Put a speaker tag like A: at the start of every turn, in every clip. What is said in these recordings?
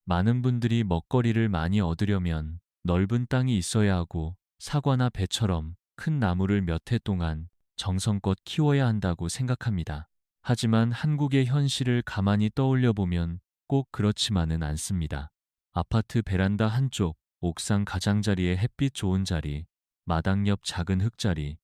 A: 많은 분들이 먹거리를 많이 얻으려면 넓은 땅이 있어야 하고 사과나 배처럼 큰 나무를 몇 해 동안 정성껏 키워야 한다고 생각합니다. 하지만 한국의 현실을 가만히 떠올려 보면 꼭 그렇지만은 않습니다. 아파트 베란다 한쪽, 옥상 가장자리에 햇빛 좋은 자리, 마당 옆 작은 흙자리,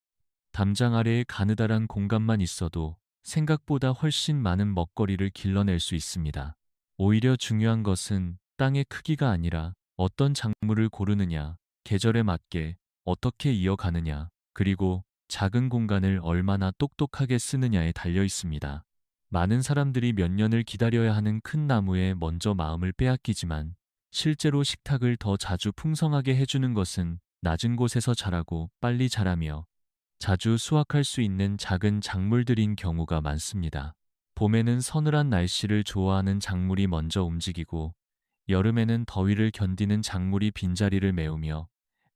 A: 담장 아래의 가느다란 공간만 있어도 생각보다 훨씬 많은 먹거리를 길러낼 수 있습니다. 오히려 중요한 것은 땅의 크기가 아니라 어떤 작물을 고르느냐, 계절에 맞게 어떻게 이어가느냐, 그리고 작은 공간을 얼마나 똑똑하게 쓰느냐에 달려 있습니다. 많은 사람들이 몇 년을 기다려야 하는 큰 나무에 먼저 마음을 빼앗기지만 실제로 식탁을 더 자주 풍성하게 해주는 것은 낮은 곳에서 자라고 빨리 자라며 자주 수확할 수 있는 작은 작물들인 경우가 많습니다. 봄에는 서늘한 날씨를 좋아하는 작물이 먼저 움직이고, 여름에는 더위를 견디는 작물이 빈자리를 메우며,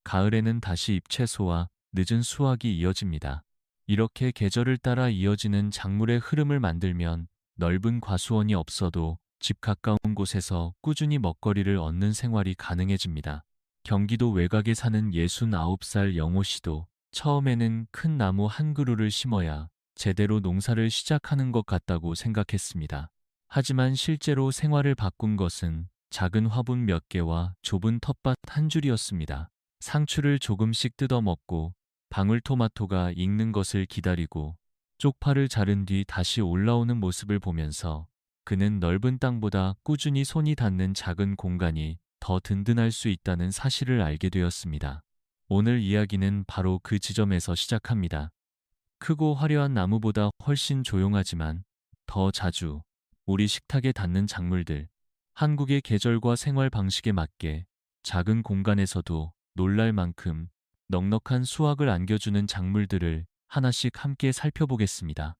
A: 가을에는 다시 잎채소와 늦은 수확이 이어집니다. 이렇게 계절을 따라 이어지는 작물의 흐름을 만들면 넓은 과수원이 없어도 집 가까운 곳에서 꾸준히 먹거리를 얻는 생활이 가능해집니다. 경기도 외곽에 사는 69살 영호 씨도 처음에는 큰 나무 한 그루를 심어야 제대로 농사를 시작하는 것 같다고 생각했습니다. 하지만 실제로 생활을 바꾼 것은 작은 화분 몇 개와 좁은 텃밭 한 줄이었습니다. 상추를 조금씩 뜯어먹고 방울토마토가 익는 것을 기다리고 쪽파를 자른 뒤 다시 올라오는 모습을 보면서 그는 넓은 땅보다 꾸준히 손이 닿는 작은 공간이 더 든든할 수 있다는 사실을 알게 되었습니다. 오늘 이야기는 바로 그 지점에서 시작합니다. 크고 화려한 나무보다 훨씬 조용하지만 더 자주 우리 식탁에 닿는 작물들, 한국의 계절과 생활 방식에 맞게 작은 공간에서도 놀랄 만큼 넉넉한 수확을 안겨주는 작물들을 하나씩 함께 살펴보겠습니다.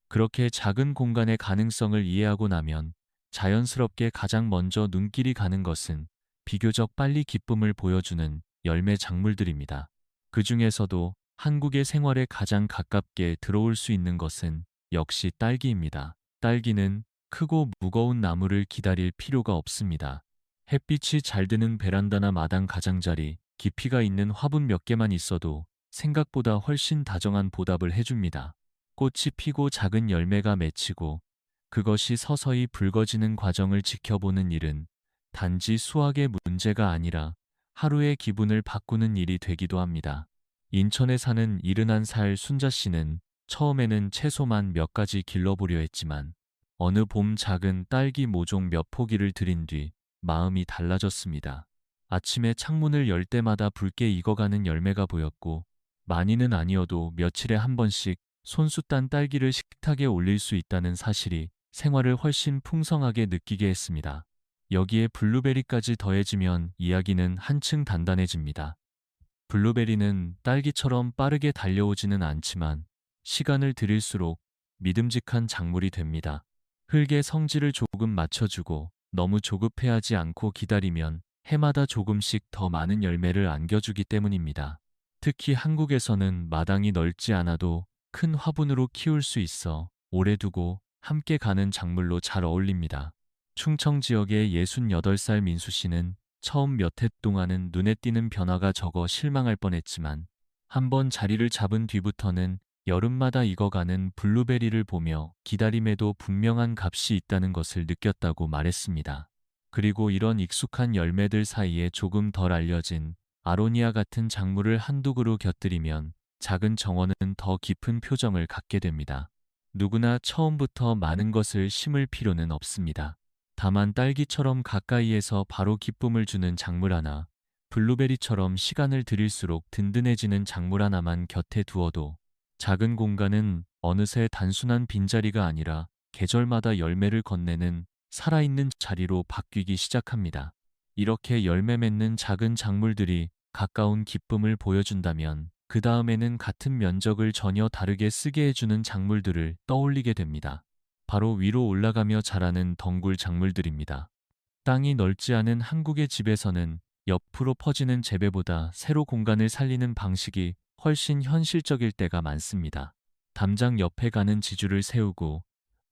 A: 그렇게 작은 공간의 가능성을 이해하고 나면 자연스럽게 가장 먼저 눈길이 가는 것은 비교적 빨리 기쁨을 보여주는 열매 작물들입니다. 그 중에서도 한국의 생활에 가장 가깝게 들어올 수 있는 것은 역시 딸기입니다. 딸기는 크고 무거운 나무를 기다릴 필요가 없습니다. 햇빛이 잘 드는 베란다나 마당 가장자리, 깊이가 있는 화분 몇 개만 있어도 생각보다 훨씬 다정한 보답을 해줍니다. 꽃이 피고 작은 열매가 맺히고 그것이 서서히 붉어지는 과정을 지켜보는 일은 단지 수확의 문제가 아니라 하루의 기분을 바꾸는 일이 되기도 합니다. 인천에 사는 71살 순자 씨는 처음에는 채소만 몇 가지 길러보려 했지만 어느 봄 작은 딸기 모종 몇 포기를 들인 뒤 마음이 달라졌습니다. 아침에 창문을 열 때마다 붉게 익어가는 열매가 보였고 많이는 아니어도 며칠에 한 번씩 손수 딴 딸기를 식탁에 올릴 수 있다는 사실이 생활을 훨씬 풍성하게 느끼게 했습니다. 여기에 블루베리까지 더해지면 이야기는 한층 단단해집니다. 블루베리는 딸기처럼 빠르게 달려오지는 않지만 시간을 들일수록 믿음직한 작물이 됩니다. 흙의 성질을 조금 맞춰주고 너무 조급해하지 않고 기다리면 해마다 조금씩 더 많은 열매를 안겨주기 때문입니다. 특히 한국에서는 마당이 넓지 않아도 큰 화분으로 키울 수 있어 오래 두고 함께 가는 작물로 잘 어울립니다. 충청 지역의 68살 민수 씨는 처음 몇 해 동안은 눈에 띄는 변화가 적어 실망할 뻔했지만 한번 자리를 잡은 뒤부터는 여름마다 익어가는 블루베리를 보며 기다림에도 분명한 값이 있다는 것을 느꼈다고 말했습니다. 그리고 이런 익숙한 열매들 사이에 조금 덜 알려진 아로니아 같은 작물을 한두 그루 곁들이면 작은 정원은 더 깊은 표정을 갖게 됩니다. 누구나 처음부터 많은 것을 심을 필요는 없습니다. 다만 딸기처럼 가까이에서 바로 기쁨을 주는 작물 하나, 블루베리처럼 시간을 들일수록 든든해지는 작물 하나만 곁에 두어도 작은 공간은 어느새 단순한 빈자리가 아니라 계절마다 열매를 건네는 살아있는 자리로 바뀌기 시작합니다. 이렇게 열매 맺는 작은 작물들이 가까운 기쁨을 보여준다면 그 다음에는 같은 면적을 전혀 다르게 쓰게 해주는 작물들을 떠올리게 됩니다. 바로 위로 올라가며 자라는 덩굴 작물들입니다. 땅이 넓지 않은 한국의 집에서는 옆으로 퍼지는 재배보다 세로 공간을 살리는 방식이 훨씬 현실적일 때가 많습니다. 담장 옆에 가는 지주를 세우고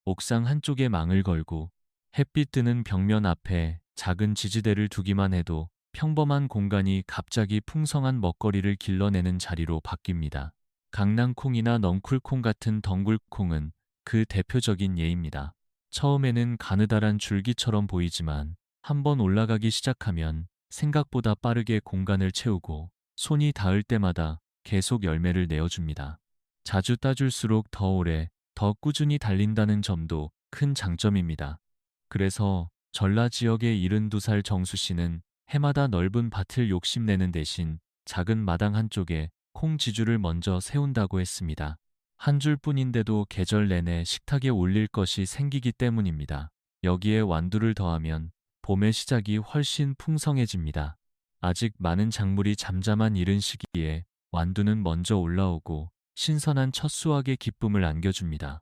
A: 옥상 한쪽에 망을 걸고 햇빛 드는 벽면 앞에 작은 지지대를 두기만 해도 평범한 공간이 갑자기 풍성한 먹거리를 길러내는 자리로 바뀝니다. 강낭콩이나 넝쿨콩 같은 덩굴콩은 그 대표적인 예입니다. 처음에는 가느다란 줄기처럼 보이지만 한번 올라가기 시작하면 생각보다 빠르게 공간을 채우고 손이 닿을 때마다 계속 열매를 내어줍니다. 자주 따줄수록 더 오래, 더 꾸준히 달린다는 점도 큰 장점입니다. 그래서 전라 지역의 72살 정수 씨는 해마다 넓은 밭을 욕심내는 대신 작은 마당 한쪽에 콩지주를 먼저 세운다고 했습니다. 한 줄뿐인데도 계절 내내 식탁에 올릴 것이 생기기 때문입니다. 여기에 완두를 더하면 봄의 시작이 훨씬 풍성해집니다. 아직 많은 작물이 잠잠한 이른 시기에 완두는 먼저 올라오고 신선한 첫 수확의 기쁨을 안겨줍니다.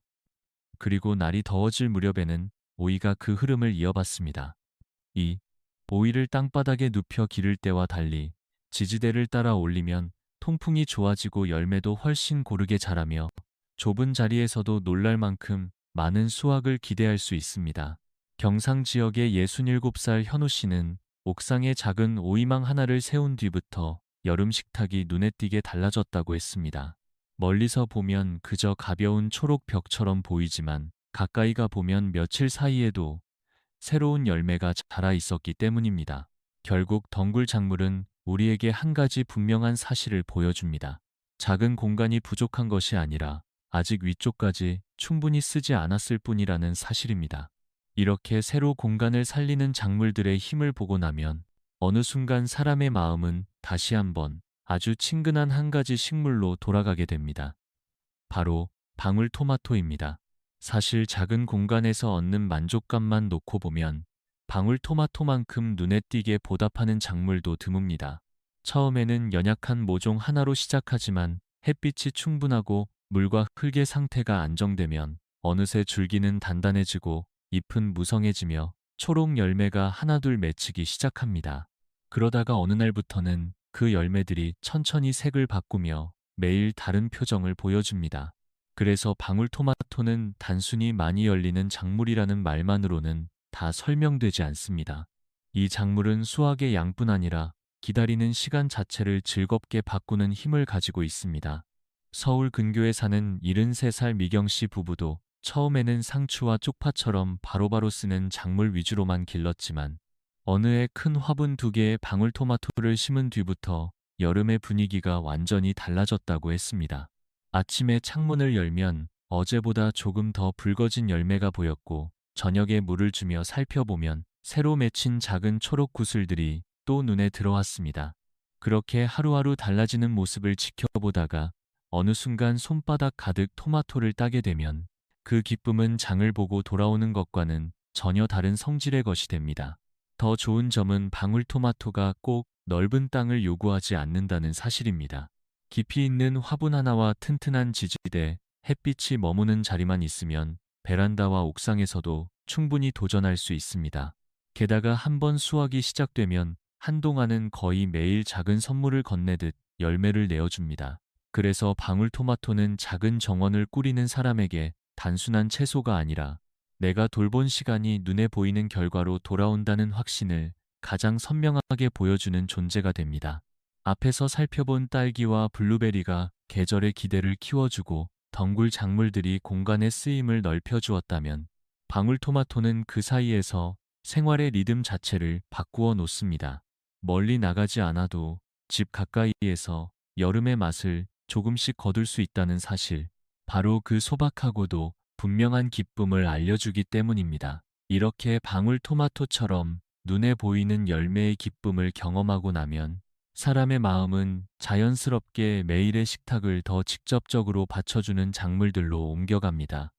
A: 그리고 날이 더워질 무렵에는 오이가 그 흐름을 이어받습니다. 이 오이를 땅바닥에 눕혀 기를 때와 달리 지지대를 따라 올리면 통풍이 좋아지고 열매도 훨씬 고르게 자라며 좁은 자리에서도 놀랄 만큼 많은 수확을 기대할 수 있습니다. 경상 지역의 67살 현우 씨는 옥상에 작은 오이망 하나를 세운 뒤부터 여름 식탁이 눈에 띄게 달라졌다고 했습니다. 멀리서 보면 그저 가벼운 초록 벽처럼 보이지만 가까이 가 보면 며칠 사이에도 새로운 열매가 자라 있었기 때문입니다. 결국 덩굴 작물은 우리에게 한 가지 분명한 사실을 보여줍니다. 작은 공간이 부족한 것이 아니라 아직 위쪽까지 충분히 쓰지 않았을 뿐이라는 사실입니다. 이렇게 새로 공간을 살리는 작물들의 힘을 보고 나면 어느 순간 사람의 마음은 다시 한번 아주 친근한 한 가지 식물로 돌아가게 됩니다. 바로 방울토마토입니다. 사실 작은 공간에서 얻는 만족감만 놓고 보면 방울토마토만큼 눈에 띄게 보답하는 작물도 드뭅니다. 처음에는 연약한 모종 하나로 시작하지만 햇빛이 충분하고 물과 흙의 상태가 안정되면 어느새 줄기는 단단해지고 잎은 무성해지며 초록 열매가 하나둘 맺히기 시작합니다. 그러다가 어느 날부터는 그 열매들이 천천히 색을 바꾸며 매일 다른 표정을 보여줍니다. 그래서 방울토마토는 단순히 많이 열리는 작물이라는 말만으로는 다 설명되지 않습니다. 이 작물은 수확의 양뿐 아니라 기다리는 시간 자체를 즐겁게 바꾸는 힘을 가지고 있습니다. 서울 근교에 사는 73살 미경 씨 부부도 처음에는 상추와 쪽파처럼 바로바로 쓰는 작물 위주로만 길렀지만 어느 해 큰 화분 2개의 방울토마토를 심은 뒤부터 여름의 분위기가 완전히 달라졌다고 했습니다. 아침에 창문을 열면 어제보다 조금 더 붉어진 열매가 보였고 저녁에 물을 주며 살펴보면 새로 맺힌 작은 초록 구슬들이 또 눈에 들어왔습니다. 그렇게 하루하루 달라지는 모습을 지켜보다가 어느 순간 손바닥 가득 토마토를 따게 되면 그 기쁨은 장을 보고 돌아오는 것과는 전혀 다른 성질의 것이 됩니다. 더 좋은 점은 방울토마토가 꼭 넓은 땅을 요구하지 않는다는 사실입니다. 깊이 있는 화분 하나와 튼튼한 지지대, 햇빛이 머무는 자리만 있으면 베란다와 옥상에서도 충분히 도전할 수 있습니다. 게다가 한번 수확이 시작되면 한동안은 거의 매일 작은 선물을 건네듯 열매를 내어줍니다. 그래서 방울토마토는 작은 정원을 꾸리는 사람에게 단순한 채소가 아니라 내가 돌본 시간이 눈에 보이는 결과로 돌아온다는 확신을 가장 선명하게 보여주는 존재가 됩니다. 앞에서 살펴본 딸기와 블루베리가 계절의 기대를 키워주고 덩굴 작물들이 공간의 쓰임을 넓혀주었다면 방울토마토는 그 사이에서 생활의 리듬 자체를 바꾸어 놓습니다. 멀리 나가지 않아도 집 가까이에서 여름의 맛을 조금씩 거둘 수 있다는 사실, 바로 그 소박하고도 분명한 기쁨을 알려주기 때문입니다. 이렇게 방울토마토처럼 눈에 보이는 열매의 기쁨을 경험하고 나면 사람의 마음은 자연스럽게 매일의 식탁을 더 직접적으로 받쳐주는 작물들로 옮겨갑니다.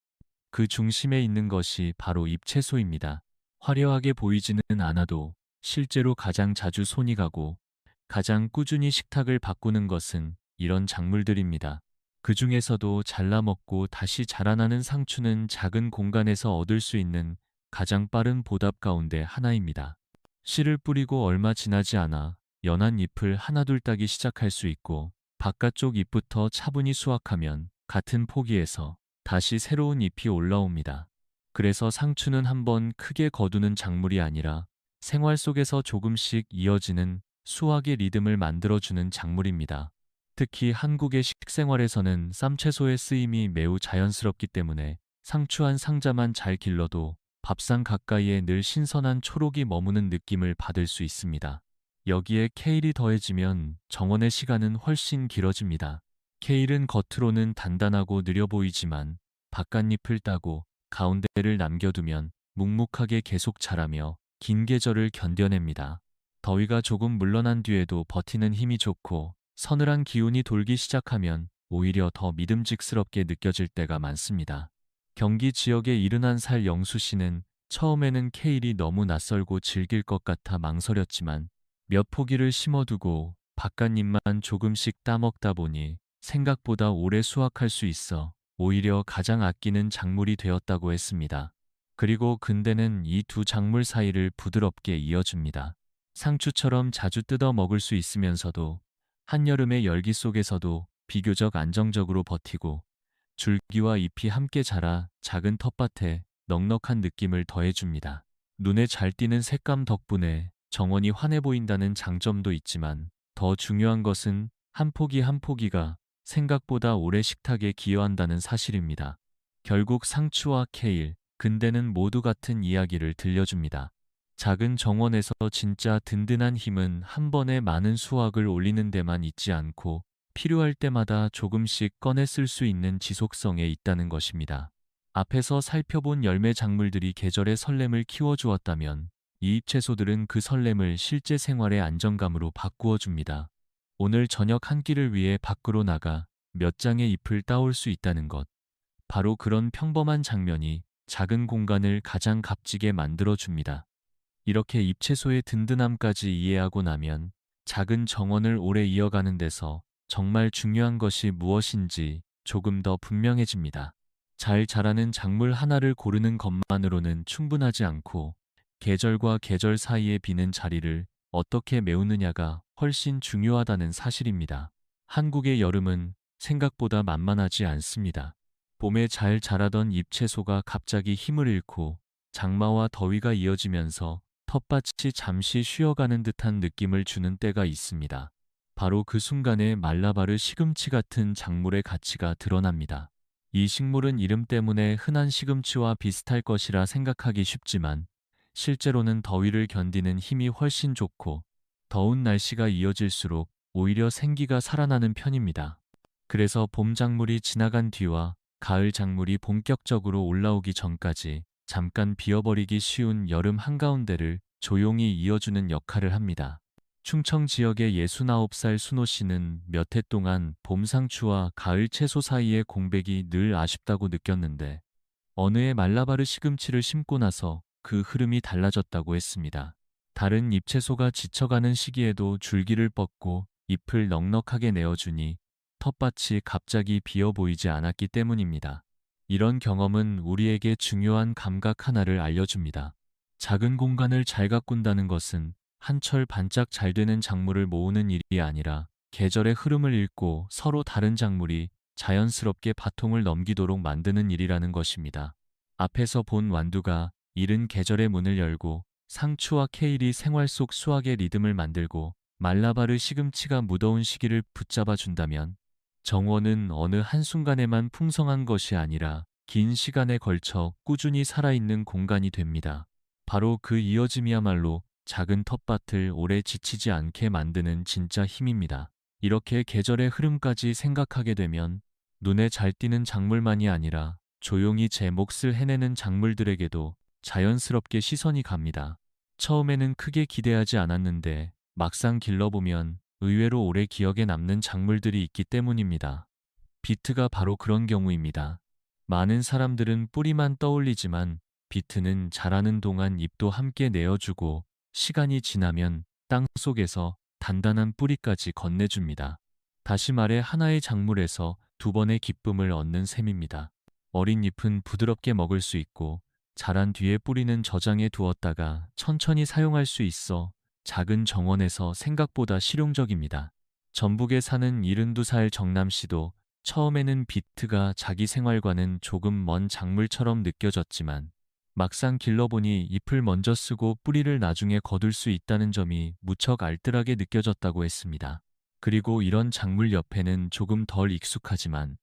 A: 그 중심에 있는 것이 바로 잎채소입니다. 화려하게 보이지는 않아도 실제로 가장 자주 손이 가고 가장 꾸준히 식탁을 바꾸는 것은 이런 작물들입니다. 그 중에서도 잘라 먹고 다시 자라나는 상추는 작은 공간에서 얻을 수 있는 가장 빠른 보답 가운데 하나입니다. 씨를 뿌리고 얼마 지나지 않아 연한 잎을 하나둘 따기 시작할 수 있고 바깥쪽 잎부터 차분히 수확하면 같은 포기에서 다시 새로운 잎이 올라옵니다. 그래서 상추는 한번 크게 거두는 작물이 아니라 생활 속에서 조금씩 이어지는 수확의 리듬을 만들어주는 작물입니다. 특히 한국의 식생활에서는 쌈채소의 쓰임이 매우 자연스럽기 때문에 상추 한 상자만 잘 길러도 밥상 가까이에 늘 신선한 초록이 머무는 느낌을 받을 수 있습니다. 여기에 케일이 더해지면 정원의 시간은 훨씬 길어집니다. 케일은 겉으로는 단단하고 느려 보이지만 바깥잎을 따고 가운데를 남겨두면 묵묵하게 계속 자라며 긴 계절을 견뎌냅니다. 더위가 조금 물러난 뒤에도 버티는 힘이 좋고 서늘한 기운이 돌기 시작하면 오히려 더 믿음직스럽게 느껴질 때가 많습니다. 경기 지역의 71살 영수 씨는 처음에는 케일이 너무 낯설고 질길 것 같아 망설였지만 몇 포기를 심어두고 바깥잎만 조금씩 따먹다 보니 생각보다 오래 수확할 수 있어 오히려 가장 아끼는 작물이 되었다고 했습니다. 그리고 근대는 이 두 작물 사이를 부드럽게 이어줍니다. 상추처럼 자주 뜯어 먹을 수 있으면서도 한여름의 열기 속에서도 비교적 안정적으로 버티고 줄기와 잎이 함께 자라 작은 텃밭에 넉넉한 느낌을 더해줍니다. 눈에 잘 띄는 색감 덕분에 정원이 환해 보인다는 장점도 있지만 더 중요한 것은 한 포기 한 포기가 생각보다 오래 식탁에 기여한다는 사실입니다. 결국 상추와 케일, 근대는 모두 같은 이야기를 들려줍니다. 작은 정원에서 진짜 든든한 힘은 한 번에 많은 수확을 올리는 데만 있지 않고 필요할 때마다 조금씩 꺼내 쓸 수 있는 지속성에 있다는 것입니다. 앞에서 살펴본 열매 작물들이 계절의 설렘을 키워주었다면 이 잎채소들은 그 설렘을 실제 생활의 안정감으로 바꾸어 줍니다. 오늘 저녁 한 끼를 위해 밖으로 나가 몇 장의 잎을 따올 수 있다는 것. 바로 그런 평범한 장면이 작은 공간을 가장 값지게 만들어 줍니다. 이렇게 잎채소의 든든함까지 이해하고 나면 작은 정원을 오래 이어가는 데서 정말 중요한 것이 무엇인지 조금 더 분명해집니다. 잘 자라는 작물 하나를 고르는 것만으로는 충분하지 않고 계절과 계절 사이에 비는 자리를 어떻게 메우느냐가 훨씬 중요하다는 사실입니다. 한국의 여름은 생각보다 만만하지 않습니다. 봄에 잘 자라던 잎채소가 갑자기 힘을 잃고 장마와 더위가 이어지면서 텃밭이 잠시 쉬어가는 듯한 느낌을 주는 때가 있습니다. 바로 그 순간에 말라바르 시금치 같은 작물의 가치가 드러납니다. 이 식물은 이름 때문에 흔한 시금치와 비슷할 것이라 생각하기 쉽지만 실제로는 더위를 견디는 힘이 훨씬 좋고 더운 날씨가 이어질수록 오히려 생기가 살아나는 편입니다. 그래서 봄 작물이 지나간 뒤와 가을 작물이 본격적으로 올라오기 전까지 잠깐 비어버리기 쉬운 여름 한가운데를 조용히 이어주는 역할을 합니다. 충청 지역의 69살 순호 씨는 몇 해 동안 봄 상추와 가을 채소 사이의 공백이 늘 아쉽다고 느꼈는데 어느 해 말라바르 시금치를 심고 나서 그 흐름이 달라졌다고 했습니다. 다른 잎채소가 지쳐가는 시기에도 줄기를 뻗고 잎을 넉넉하게 내어주니 텃밭이 갑자기 비어 보이지 않았기 때문입니다. 이런 경험은 우리에게 중요한 감각 하나를 알려줍니다. 작은 공간을 잘 가꾼다는 것은 한철 반짝 잘 되는 작물을 모으는 일이 아니라 계절의 흐름을 읽고 서로 다른 작물이 자연스럽게 바통을 넘기도록 만드는 일이라는 것입니다. 앞에서 본 완두가 이른 계절의 문을 열고 상추와 케일이 생활 속 수확의 리듬을 만들고 말라바르 시금치가 무더운 시기를 붙잡아 준다면 정원은 어느 한순간에만 풍성한 것이 아니라 긴 시간에 걸쳐 꾸준히 살아있는 공간이 됩니다. 바로 그 이어짐이야말로 작은 텃밭을 오래 지치지 않게 만드는 진짜 힘입니다. 이렇게 계절의 흐름까지 생각하게 되면 눈에 잘 띄는 작물만이 아니라 조용히 제 몫을 해내는 작물들에게도 자연스럽게 시선이 갑니다. 처음에는 크게 기대하지 않았는데 막상 길러보면 의외로 오래 기억에 남는 작물들이 있기 때문입니다. 비트가 바로 그런 경우입니다. 많은 사람들은 뿌리만 떠올리지만 비트는 자라는 동안 잎도 함께 내어주고 시간이 지나면 땅 속에서 단단한 뿌리까지 건네줍니다. 다시 말해 하나의 작물에서 두 번의 기쁨을 얻는 셈입니다. 어린 잎은 부드럽게 먹을 수 있고 자란 뒤에 뿌리는 저장해 두었다가 천천히 사용할 수 있어 작은 정원에서 생각보다 실용적입니다. 전북에 사는 72살 정남 씨도 처음에는 비트가 자기 생활과는 조금 먼 작물처럼 느껴졌지만 막상 길러보니 잎을 먼저 쓰고 뿌리를 나중에 거둘 수 있다는 점이 무척 알뜰하게 느껴졌다고 했습니다. 그리고 이런 작물 옆에는 조금 덜 익숙하지만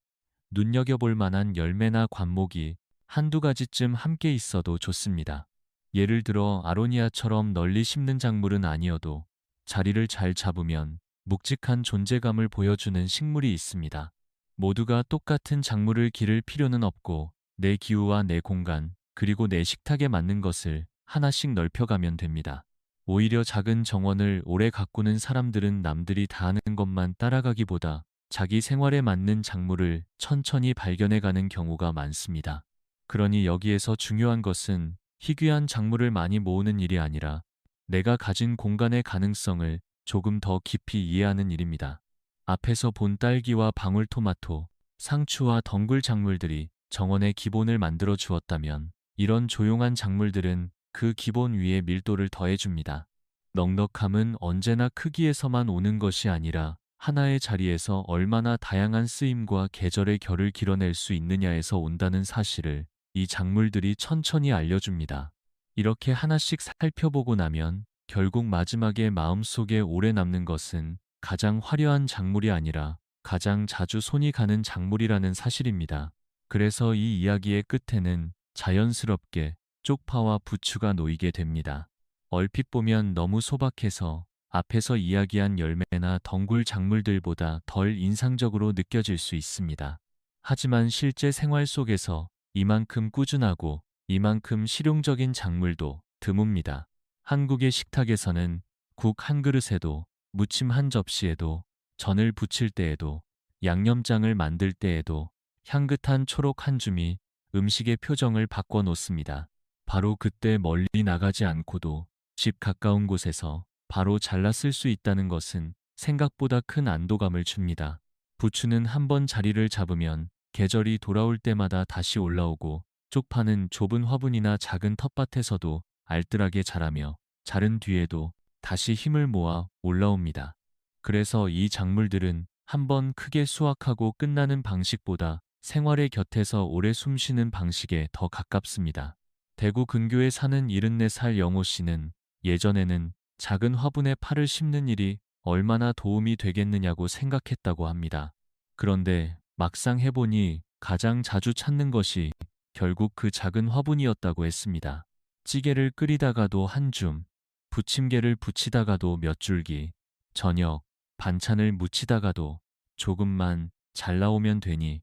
A: 눈여겨볼 만한 열매나 관목이 한두 가지쯤 함께 있어도 좋습니다. 예를 들어 아로니아처럼 널리 심는 작물은 아니어도 자리를 잘 잡으면 묵직한 존재감을 보여주는 식물이 있습니다. 모두가 똑같은 작물을 기를 필요는 없고 내 기후와 내 공간, 그리고 내 식탁에 맞는 것을 하나씩 넓혀가면 됩니다. 오히려 작은 정원을 오래 가꾸는 사람들은 남들이 다 하는 것만 따라가기보다 자기 생활에 맞는 작물을 천천히 발견해가는 경우가 많습니다. 그러니 여기에서 중요한 것은 희귀한 작물을 많이 모으는 일이 아니라 내가 가진 공간의 가능성을 조금 더 깊이 이해하는 일입니다. 앞에서 본 딸기와 방울토마토, 상추와 덩굴 작물들이 정원의 기본을 만들어 주었다면 이런 조용한 작물들은 그 기본 위에 밀도를 더해줍니다. 넉넉함은 언제나 크기에서만 오는 것이 아니라 하나의 자리에서 얼마나 다양한 쓰임과 계절의 결을 길어낼 수 있느냐에서 온다는 사실을 이 작물들이 천천히 알려줍니다. 이렇게 하나씩 살펴보고 나면 결국 마지막에 마음속에 오래 남는 것은 가장 화려한 작물이 아니라 가장 자주 손이 가는 작물이라는 사실입니다. 그래서 이 이야기의 끝에는 자연스럽게 쪽파와 부추가 놓이게 됩니다. 얼핏 보면 너무 소박해서 앞에서 이야기한 열매나 덩굴 작물들보다 덜 인상적으로 느껴질 수 있습니다. 하지만 실제 생활 속에서 이만큼 꾸준하고 이만큼 실용적인 작물도 드뭅니다. 한국의 식탁에서는 국 한 그릇에도, 무침 한 접시에도, 전을 부칠 때에도, 양념장을 만들 때에도 향긋한 초록 한 줌이 음식의 표정을 바꿔 놓습니다. 바로 그때 멀리 나가지 않고도 집 가까운 곳에서 바로 잘라 쓸 수 있다는 것은 생각보다 큰 안도감을 줍니다. 부추는 한번 자리를 잡으면 계절이 돌아올 때마다 다시 올라오고, 쪽파는 좁은 화분이나 작은 텃밭에서도 알뜰하게 자라며 자른 뒤에도 다시 힘을 모아 올라옵니다. 그래서 이 작물들은 한번 크게 수확하고 끝나는 방식보다 생활의 곁에서 오래 숨쉬는 방식에 더 가깝습니다. 대구 근교에 사는 74살 영호 씨는 예전에는 작은 화분에 파를 심는 일이 얼마나 도움이 되겠느냐고 생각했다고 합니다. 그런데 막상 해보니 가장 자주 찾는 것이 결국 그 작은 화분이었다고 했습니다. 찌개를 끓이다가도 한 줌, 부침개를 부치다가도 몇 줄기, 저녁, 반찬을 무치다가도 조금만 잘 나오면 되니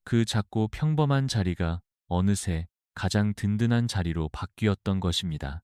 A: 그 작고 평범한 자리가 어느새 가장 든든한 자리로 바뀌었던 것입니다.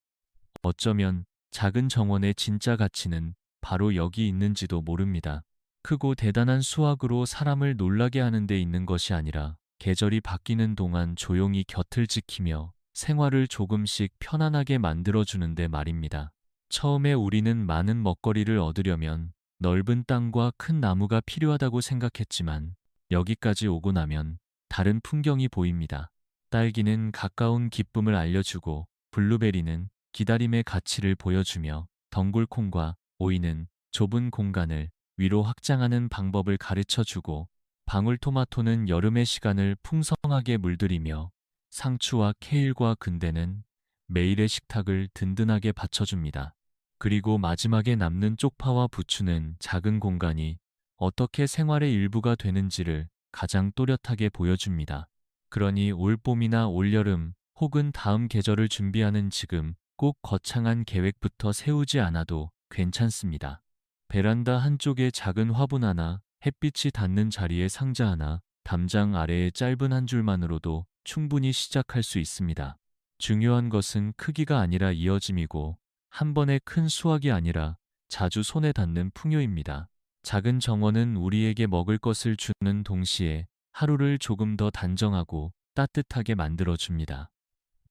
A: 어쩌면 작은 정원의 진짜 가치는 바로 여기 있는지도 모릅니다. 크고 대단한 수확으로 사람을 놀라게 하는 데 있는 것이 아니라 계절이 바뀌는 동안 조용히 곁을 지키며 생활을 조금씩 편안하게 만들어주는데 말입니다. 처음에 우리는 많은 먹거리를 얻으려면 넓은 땅과 큰 나무가 필요하다고 생각했지만 여기까지 오고 나면 다른 풍경이 보입니다. 딸기는 가까운 기쁨을 알려주고, 블루베리는 기다림의 가치를 보여주며, 덩굴콩과 오이는 좁은 공간을 위로 확장하는 방법을 가르쳐주고, 방울토마토는 여름의 시간을 풍성하게 물들이며, 상추와 케일과 근대는 매일의 식탁을 든든하게 받쳐줍니다. 그리고 마지막에 남는 쪽파와 부추는 작은 공간이 어떻게 생활의 일부가 되는지를 가장 또렷하게 보여줍니다. 그러니 올봄이나 올여름 혹은 다음 계절을 준비하는 지금 꼭 거창한 계획부터 세우지 않아도 괜찮습니다. 베란다 한쪽에 작은 화분 하나, 햇빛이 닿는 자리에 상자 하나, 담장 아래에 짧은 한 줄만으로도 충분히 시작할 수 있습니다. 중요한 것은 크기가 아니라 이어짐이고, 한 번의 큰 수확이 아니라 자주 손에 닿는 풍요입니다. 작은 정원은 우리에게 먹을 것을 주는 동시에 하루를 조금 더 단정하고 따뜻하게 만들어줍니다.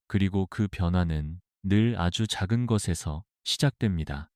A: 그리고 그 변화는 늘 아주 작은 것에서 시작됩니다.